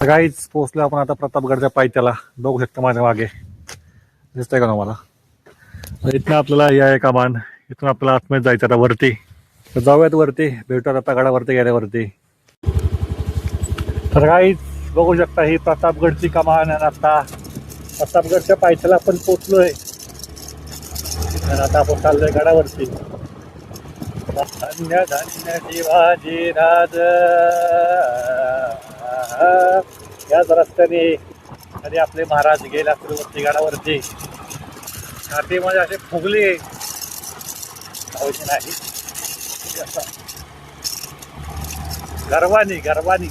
काहीच पोहोचलो आपण आता प्रतापगडच्या पायथ्याला. बघू शकता माझ्या मागे दिसतंय का तुम्हाला. इथनं आपल्याला या एका बाण इथून आपल्याला आतमध्ये जायचं आता वरती. तर जाऊयात वरती, भेटूयात आता गडावरती गेल्यावरती. तर काहीच बघू शकता ही प्रतापगडची कमान. आणि आता प्रतापगडच्या पायथ्याला आपण पोचलोय आणि आता आपण चाललोय गडावरती. धन्य धन्य शिवाजी राज. याच रस्त्याने आणि आपले महाराज गेला वरती गडावरती. छातीमध्ये असे फुगले नाही, गर्वानी गर्वानी.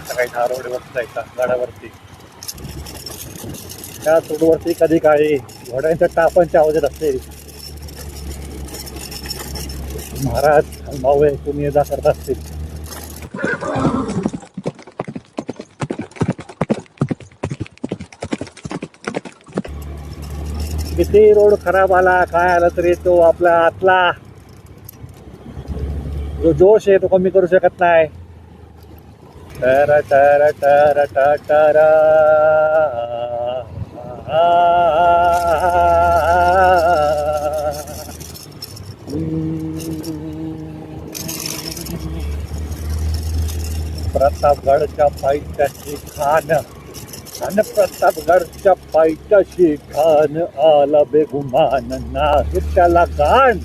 काही धारोडीवरती जायचा गडावरती. त्या रोडवरती कधी काळी घोड्यांच्या टापांच्या आवाज असते. महाराज भाऊ ऐकून ये जा करत असतील. किती रोड खराब आला काय आला तरी तो आपला आतला जो जोश आहे तो कमी करू शकत नाही. टर टर टर टर टर. प्रतापगडच्या पायथ्याची खान आणि प्रतापगडच्या पायथ्याची खान आला बेगुमान. नाही त्याला गाण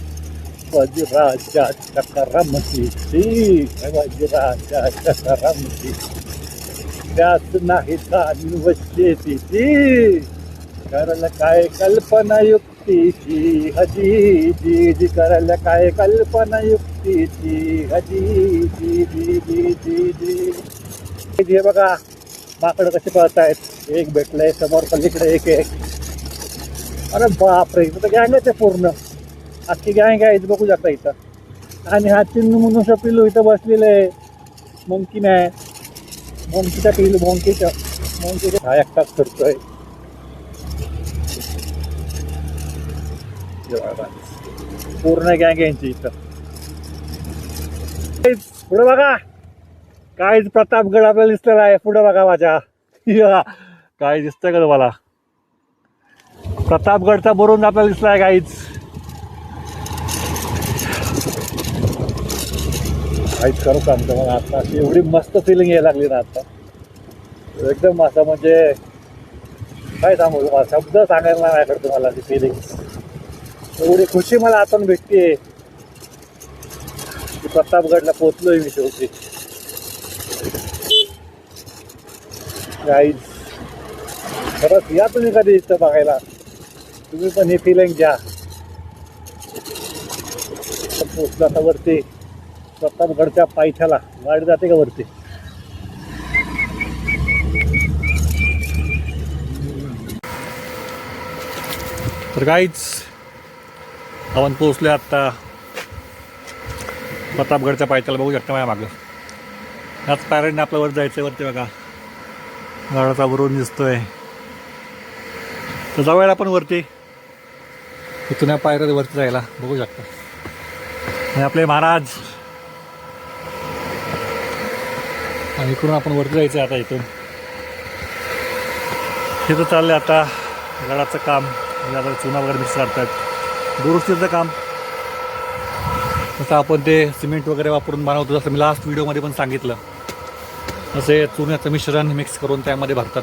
वज्राच्या करमती. वज्राच्या करमती त्यात नाही गाण वच्चे तिची. करल काय कल्पना युक्तीची हजी जी जी. करल काय कल्पना युक्तीची हजी जी जी जी जी जी. हे बघा माकडं कसे पळतायत. एक भेटलंय समोर, पलीकडे एक एक. अरे बापरे, इथं तर गँग आहे पूर्ण. अख्खी गँग आहे बघू शकता इथं. आणि हा चिन्नू मनुष्य पिल्लू इथं बसलेलं आहे. मंकी नाही, मंकीचा पिल्लू. मंकीचा हा एकटाच फिरतोय. पूर्ण गँग यांची इथं. पुढे बघा काहीच प्रतापगड आपल्याला दिसलेला आहे. पुढे बघा माझ्या काय दिसतंय का तुम्हाला. प्रतापगडचा बरून आपल्याला दिसलाय काहीच. काहीच करू सांगतो मला आता. एवढी मस्त फिलिंग यायला लागली ना आता एकदम. असं म्हणजे काय सांगू तुम्हाला, शब्द सांगायला नाही करतो मला ती फिलिंग. एवढी खुशी मला आतून भेटते की प्रतापगडला पोचलोय मी शेवटी. गाईज खरंच या तुम्ही कधी इथं बघायला. तुम्ही पण ही फिलिंग घ्या. पोचलो आता वरती प्रतापगडच्या पायथ्याला. गाडी जाते का वरती. तर गाईज आपण पोचले आता प्रतापगडच्या पायथ्याला. बघू शकता माझ्या मागं याच पायऱ्यांनी आपल्या वर जायचं. वरती बघा गडाचा वरून दिसतोय. तर जाऊया आपण वरती. इथून या पायऱ्या वरती जायला बघू शकता. आणि आपले महाराज. आणि इकडून आपण वरती जायचं आता. इथून तिथं चाललंय आता गडाचं काम. आता चुना वगैरे मिक्स करतात, दुरुस्तीचं काम. तसं आपण ते सिमेंट वगैरे वापरून बनवतो. जसं मी लास्ट व्हिडिओमध्ये पण सांगितलं. असे चुन्याचं मिश्रण मिक्स करून त्यामध्ये भरतात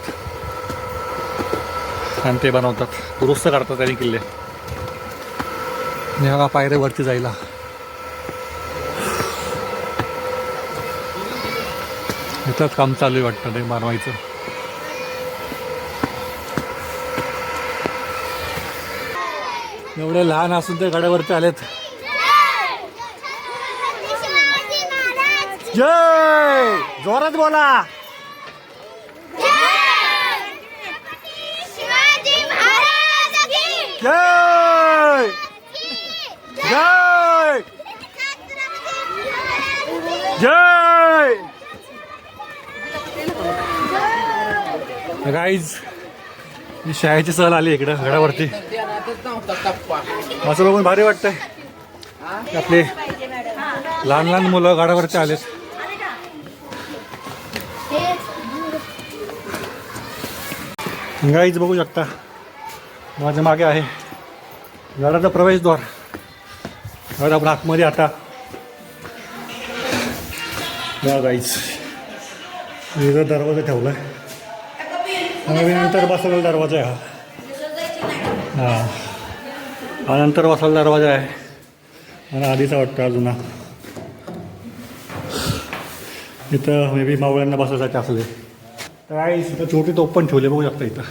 आणि ते बनवतात, दुरुस्त करतात त्यांनी किल्ले. बघा पायऱ्या वरती जायला. इथंच काम चालू आहे वाटतं ते बनवायचं. एवढे लहान असून ते गडावरती आलेत. जय जोरात बोला. जय जय जय. गाईज ही शाळेची सहल आली इकडं गडावरती. असं बघून भारी वाटतंय. आपले लहान लहान मुलं गाड्यावरती आलेत. गाईच बघू शकता माझ्या मागे आहे गडाचा प्रवेशद्वार. गड आपण आतमध्ये आता गाईच इथं दरवाजा ठेवला आहे. नंतर बसवलेला दरवाजा आहे हा. हा नंतर बसवलेला दरवाजा आहे आणि आधीचा वाटतं अजून हा. इथं मे बी मावळ्यांना बसायसाठी असले तर आहे. इथं छोटी तोप पण ठेवली बघू शकता. इथं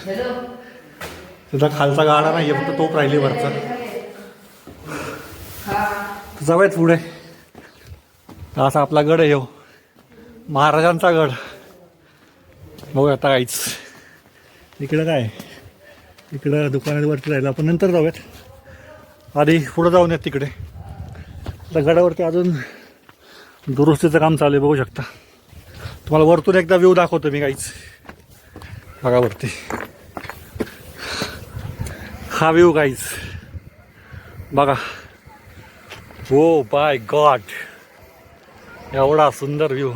तिथं खालचा गाडा नाही आहे फक्त तोप राहिली वरचा. जाऊयात पुढे. असा आपला गड आहे हो महाराजांचा गड. बघूया आता काहीच. इकडं काय इकडं दुकानावरती राहिलं आपण नंतर जाऊयात. आधी पुढं जाऊन येत तिकडे. त्या गडावरती अजून दुरुस्तीचं काम चालू आहे बघू शकता. तुम्हाला वरतून एकदा व्ह्यू दाखवतो मी काहीच. बघा वरती हा व्ह्यू काहीच बघा. हो बाय गॉड एवढा सुंदर व्ह्यू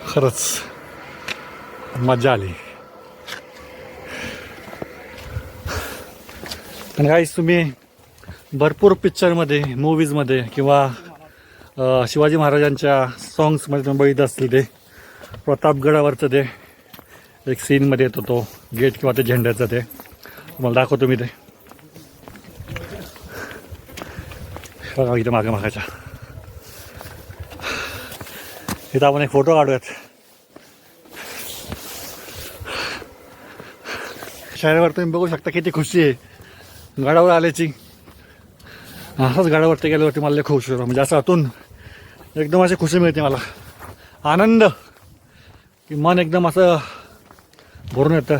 खरंच मजा आली. आणि काहीच तुम्ही भरपूर पिक्चरमध्ये मूवीजमध्ये किंवा शिवाजी महाराजांच्या सॉंग्समध्ये तुम्ही बघितलं असतील ते प्रतापगडावरचं ते एक सीनमध्ये येतो तो गेट किंवा ते झेंड्याचं ते तुम्हाला दाखवतो मी ते. बघा इथं मागाच्या इथं आपण एक फोटो काढूयात. शहरावर तुम्ही बघू शकता किती खुशी आहे गडावर आल्याची. असंच गडावरती गेल्यावरती मला खुश होतं म्हणजे असं आतून एकदम अशी खुशी मिळते मला. आनंद की मन एकदम असं भरून येतं.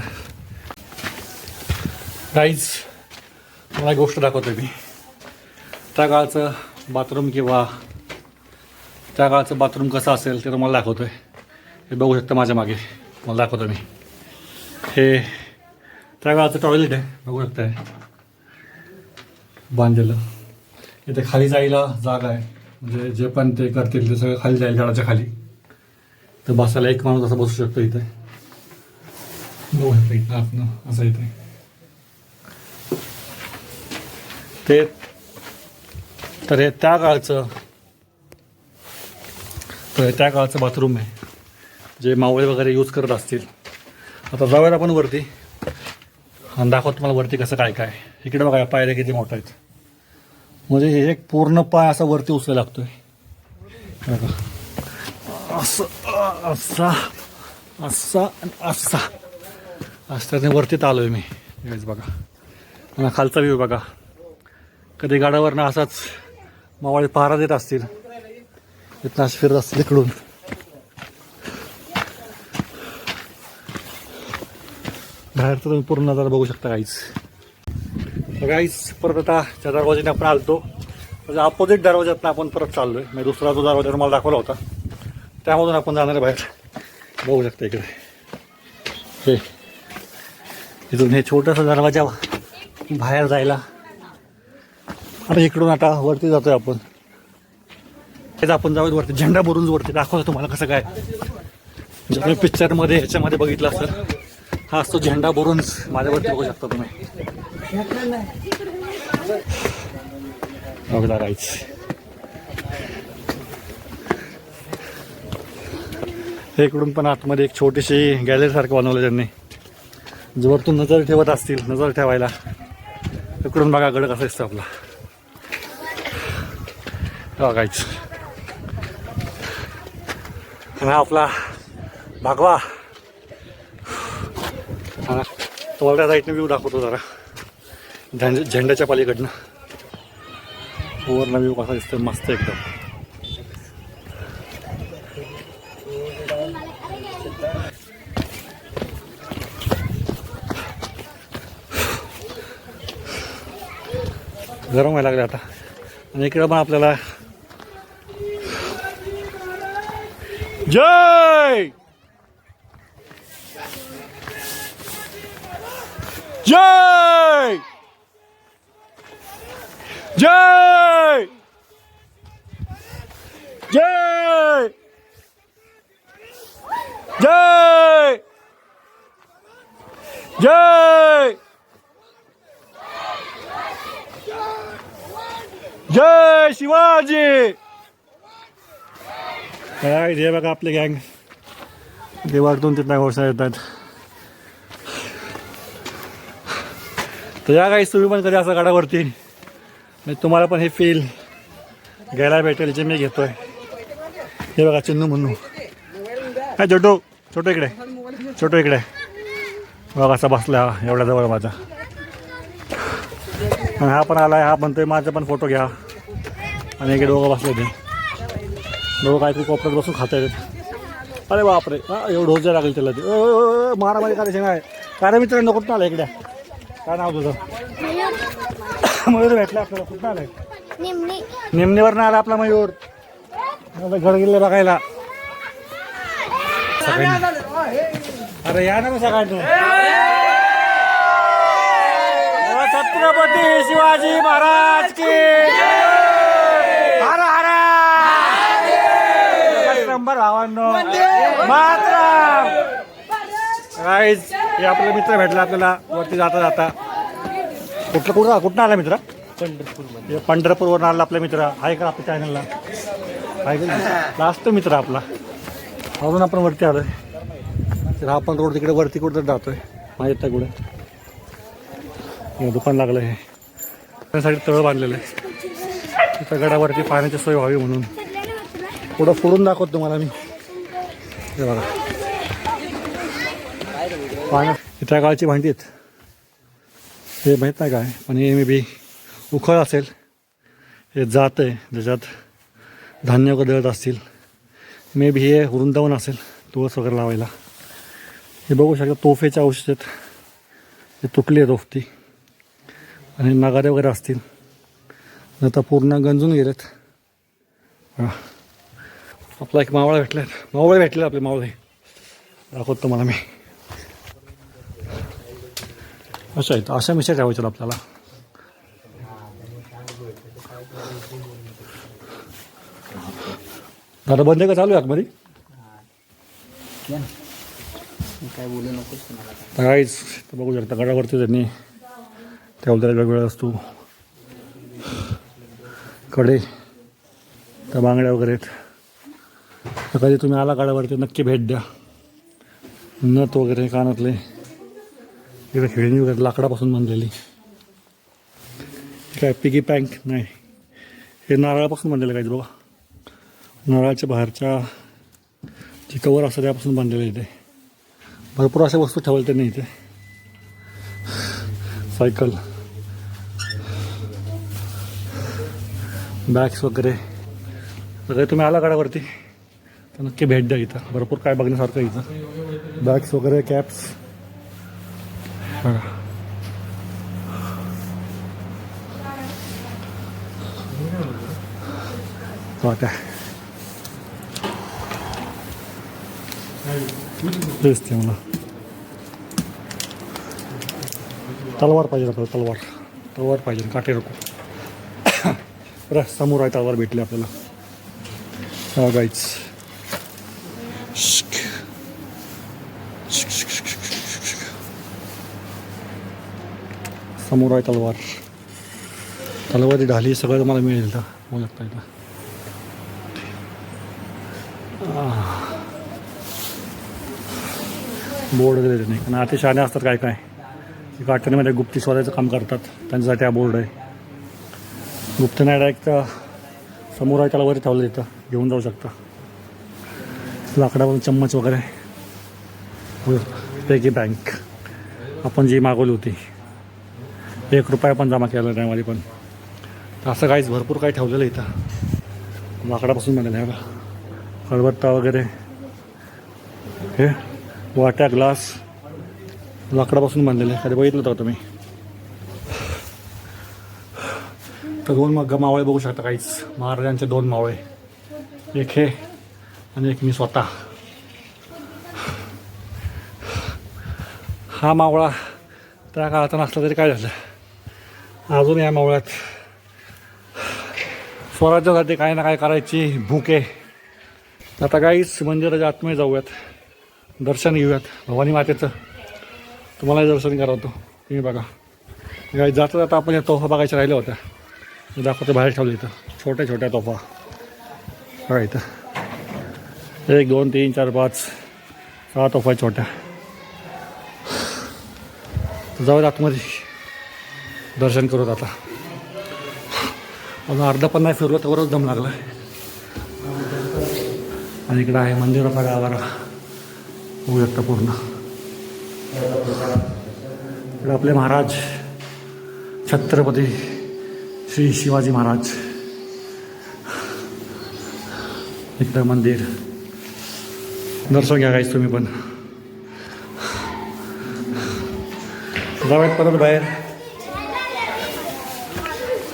काहीच मला एक गोष्ट दाखवतो मी. त्या काळचं बाथरूम किंवा त्या काळचं बाथरूम कसं असेल ते तुम्हाला दाखवतो आहे. हे बघू शकता माझ्या मागे मला दाखवतो मी. हे त्या काळचं टॉयलेट आहे बघू शकता बांधलेलं. इथे खाली जायला जागा आहे म्हणजे जे पण ते करतील ते सगळं खाली जाईल झाडाच्या खाली. तर बसायला एक माणूस असं बसू शकतो इथे. बघू शकता इथं आतनं असं इथे ते. तर हे त्या काळचं बाथरूम आहे जे मावळे वगैरे यूज करत असतील. आता जाऊयात आपण वरती आणि दाखवतो तुम्हाला वरती कसं काय काय. इकडे बघा पायऱ्या किती मोठ्या आहेत म्हणजे हे एक पूर्ण पाय असा वरती उचलायला लागतोय बघा. असं असा असा असा असं वरतीच आलो आहे मी. हेच बघा आणि खालचा व्ह्यू बघा. कधी गाड्यावरनं असाच मावळे पहारा देत असतील इथनं असे फिरत असतील इकडून. बाहेरचं तुम्ही पूर्ण नजारा बघू शकता काहीच. काहीच परत आता त्या दरवाजाने आपण आलतो म्हणजे अपोजिट दरवाज्यातनं आपण परत चाललो आहे. म्हणजे दुसरा जो दरवाजा तुम्हाला दाखवला होता त्यामधून आपण जाणार आहे बाहेर. बघू शकता इकडे हे इथून हे छोटासा दरवाजा बाहेर जायला. आता इकडून आता वरती जातोय आपण. हेच आपण जाऊयात वरती. झेंडा बुरुंज वरती दाखवतो तुम्हाला कसं काय. म्हणजे तुम्ही पिक्चरमध्ये ह्याच्यामध्ये बघितलं असतं हा असतो झेंडा बुरुंज. माझ्यावरती बघू शकता तुम्ही बघा काहीच. हे इकडून पण आतमध्ये एक छोटीशी गॅलरी सारखं बनवलं त्यांनी जोवरतून नजर ठेवत असतील नजर ठेवायला. इकडून बघा गड कसं असतं आपला बघायच. आणि हा आपला भागवा. तुम्हाला त्या साईडनं व्ह्यू दाखवतो जरा झेंड्याच्या पलीकडनं. ओव्हरला व्ह्यू कसा दिसतो मस्त एकदम. गरम व्हायला लागले आता. आणि इकडं पण आपल्याला जय जय जय जय जय जय जय शिवाजी. काय हे बघा आपले गँग देवाकडून तिथं घोषणा येतात. तर या काही तुम्ही पण कधी असं गाडावरती म्हणजे तुम्हाला पण हे फील घ्यायला भेटेल जे मी घेतोय. हे बघा चिन्नू म्हणू काय छोटू छोटू इकडे छोटू इकडे बघा असा बसला एवढ्या जवळ माझा. हा पण आलाय हा म्हणतोय माझा पण फोटो घ्या. आणि इकडे दोघं बसले ते दोघं काहीतरी कोपऱ्यात बसून खाता येत. अरे बापरे हा एवढं ढोस लागेल त्याला ते मारामारी करायची नाही. काय मित्रांनो कुठं आलं इकडे काय नाव तुझं. मयूर भेटला आपल्याला कुठं आलंय निमणीवर ना आला आपला मयूर. घर गेले बघायला. अरे या ना सगळ्यांनी. छत्रपती शिवाजी महाराज की हर हर नंबर भावांनो मात्र हे आपले मित्र भेटला आपल्याला वरती जाता जाता. कुठं आला मित्र पंढरपूरवरून आला आपला मित्र आहे का आपल्या चॅनलला आहे का लास्ट मित्र आपला. अजून आपण वरती आलोय तर आपण रोड तिकडे वरती कुठं जातोय माहीत नाही कुठे. दुकान लागलं आहे त्यासाठी तळ बांधलेलं आहे. तिथं गडावरती पाण्याची सोय व्हावी म्हणून पुढं फोडून दाखवतो तुम्हाला मी. हे बघा पाण्या त्या काळची भांडी आहेत हे माहीत नाही काय पण हे मे बी उखळ असेल. हे जात आहे ज्याच्यात धान्य वगैरे दळत असतील. मे बी हे वृंदावन असेल तुळस वगैरे लावायला. हे बघू शकता तोफेच्या औषध आहेत. हे तुटली आहे तोफ ती आणि नगारे वगैरे असतील. आता पूर्ण गंजून गेलेत. आपला एक मावळा मावळे भेटले आपले मावळे दाखवतो तुम्हाला मी. अशा आहेत अशा मिशा ठेवायच्या आपल्याला. दादा बंद आहे का चालू आहे आतमध्ये काय बोलू नकोस काहीच बघू शकता गडावरती त्यांनी ठेवलेल्या वेगवेगळ्या वस्तू कडे त्या बांगड्या वगैरे आहेत. तर कधी तुम्ही आला गडावरती नक्की भेट द्या. नथ वगैरे कानातले इकडे खेळणी वगैरे लाकडापासून बांधलेली. काय पिगी बँक नाही हे नारळापासून बांधलेलं काहीच बघा. नारळाच्या बाहेरच्या जे कवर असतं त्यापासून बांधलेलं इथे. भरपूर अशा वस्तू ठेवल्या त्यांनी इथे. सायकल बॅग्स वगैरे सगळे तुम्ही आला गडावरती तर नक्की भेट द्या. इथं भरपूर काय बघण्यासारखं इथं. बॅग्स वगैरे कॅप्स वाटा दिसते मला. तलवार पाहिजे आपल्याला तलवार पाहिजे काटे नको. बरं समोर आहे तलवार भेटली आपल्याला. हा गाईच समोर आहे तलवारी ढाली सगळं मला मिळेल तर होऊ शकता इथं. बोर्ड वगैरे नाही कारण अति शहाणे असतात काय काय काठ्यामध्ये गुप्ती शोधायचं काम करतात त्यांच्यासाठी हा बोर्ड आहे. गुप्त नाही डायरेक्ट समोर आहे त्याला वरी ठेवलं तिथं घेऊन जाऊ शकता. लाकडावरून चम्मच वगैरे. पिगी बँक आपण जी मागवली होती ₹1 पण जमा केला त्यामध्ये पण. असं काहीच भरपूर काही ठेवलेलं इथं लाकडापासून बनलेलं आहे. खलबत्ता वगैरे हे वाट्या ग्लास लाकडापासून बांधलेले. कधी बघितलं होतं तुम्ही. तर 2 मावळे बघू शकता काहीच महाराजांचे 2 मावळे. एक हे आणि एक मी स्वतः. हा मावळा त्या काळात नसला तरी काय झालं अजून या मावळ्यात स्वराज्यासाठी काही ना काय करायची भूक आहे. आता काहीच मंदिराच्या आतमध्ये जाऊयात, दर्शन घेऊयात भवानी मातेचं. तुम्हालाही दर्शन करवतो. तुम्ही बघा काही जाता जाता आपण या तोफा बघायच्या राहिल्या होत्या. मी दाखवतो बाहेर ठेवलं इथं छोट्या छोट्या तोफा बघा इथं. 1 2 3 4 5 6 तोफा छोट्या. जाऊयात आतमध्ये दर्शन करूत. आता अजून अर्धा पण नाही फिरलो त्यावरच दम लागला. आणि इकडं आहे मंदिराचा गाभारा होऊ शकतं पूर्ण. इकडे आपले महाराज छत्रपती श्री शिवाजी महाराज. इकडं मंदिर दर्शन घ्या काहीच तुम्ही पण. जाऊयात परत बाहेर.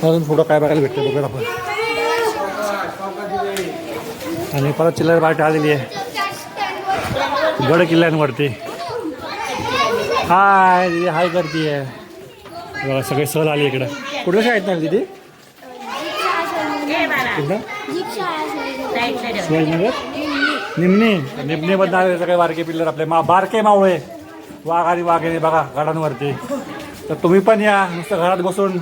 अजून पुढं काय बघायला भेटतं बघूया आपण. आणि परत चिल्लर पार्टी आलेली आहे गड किल्ल्यांवरती. हाय दिदी हाय करते आहे बघा. सगळे सहल आली इकडं. कुठल्या शाळेत नाही दिदी? शिवाजीनगर निमणी. निमणीमधून आले सगळे बारके पिल्लर आपले बारके मावळे वाघ आणि वाघिणी बघा गडांवरती. तर तुम्ही पण या. नुसतं घरात बसून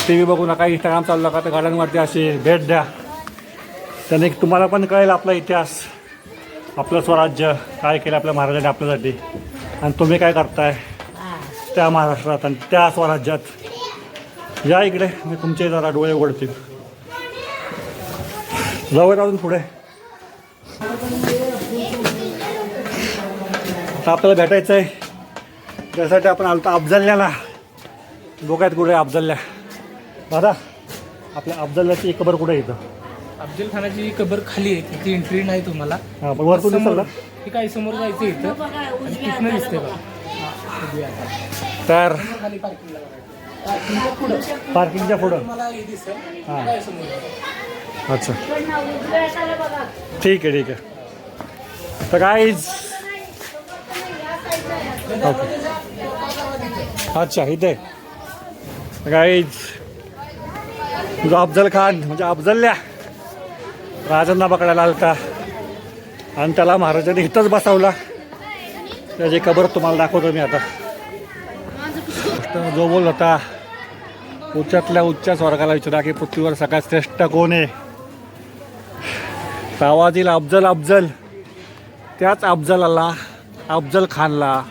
टी व्ही बघू नका, इंस्टाग्राम चालू नका. तर गार्डनवरती अशी भेट द्या. त्याने तुम्हाला पण कळेल आपला इतिहास, आपलं स्वराज्य काय केलं आपल्या महाराजांनी आपल्यासाठी, आणि तुम्ही काय करताय त्या महाराष्ट्रात आणि त्या स्वराज्यात. या इकडे, मी तुमचे जरा डोळे उघडतील. जाऊयात अजून पुढे. आता आपल्याला भेटायचं आहे त्यासाठी आपण आलो अफजलल्याला. बघायत कुठे अफजलल्या. दादा आपल्या अफजलल्याची एक कबर कुठे येतं? अफजल खानाची कबर खाली आहे, तिथे एंट्री नाही तुम्हाला. हां पण वरतून दिसतं ना? हे काय समोर जायचं इथं आणि तिथनं दिसते बघा. तर खाली पार्किंगला पार्किंगच्या पुढं मला हे दिसेल. हां काय समोर. अच्छा ठीक आहे ठीक आहे. तर काहीच ओके अच्छा इथे काहीच जो अफजल खान म्हणजे अफजलल्या राजांना पकडायला आलता आणि त्याला महाराजांनी इथंच बसवला. त्याची कबर तुम्हाला दाखवतो मी आता. जो बोल होता उच्चातल्या उच्च स्वर्गाला विचारा की पृथ्वीवर सगळ्यात श्रेष्ठ कोण आहे, तर आवाज येईल अफजल अफजल. त्याच अफजलाला अफजल खानला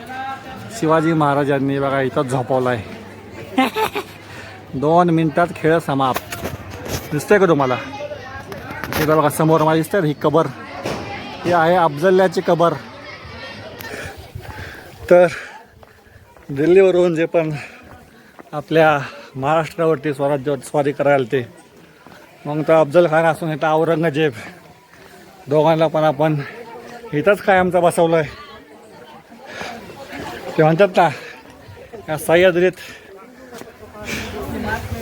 शिवाजी महाराजांनी बघा इथंच झोपवलाय. 2 मिनिटात खेळ समाप्त. दिसतंय का तुम्हाला? इथं बघा समोर मला दिसतंय ही कबर. ही आहे अफजल्याची कबर. तर दिल्लीवरून जे पण आपल्या महाराष्ट्रावरती स्वराज्यावर स्वारी करायला ते मग तर अफजल खान असून इथं औरंगजेब, दोघांना पण आपण इथंच कायमचा बसवलं आहे. ते म्हणतात ना या सह्याद्रीत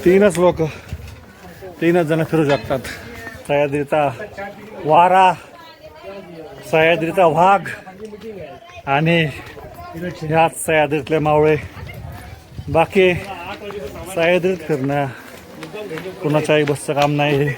3च लोक 3च जण फिरू शकतात. सह्याद्रीचा वारा, सह्याद्रीचा वाघ आणि ह्याच सह्याद्रीतले मावळे. बाकी सह्याद्रीत फिरणं कुणाच्याही बसचं काम नाही.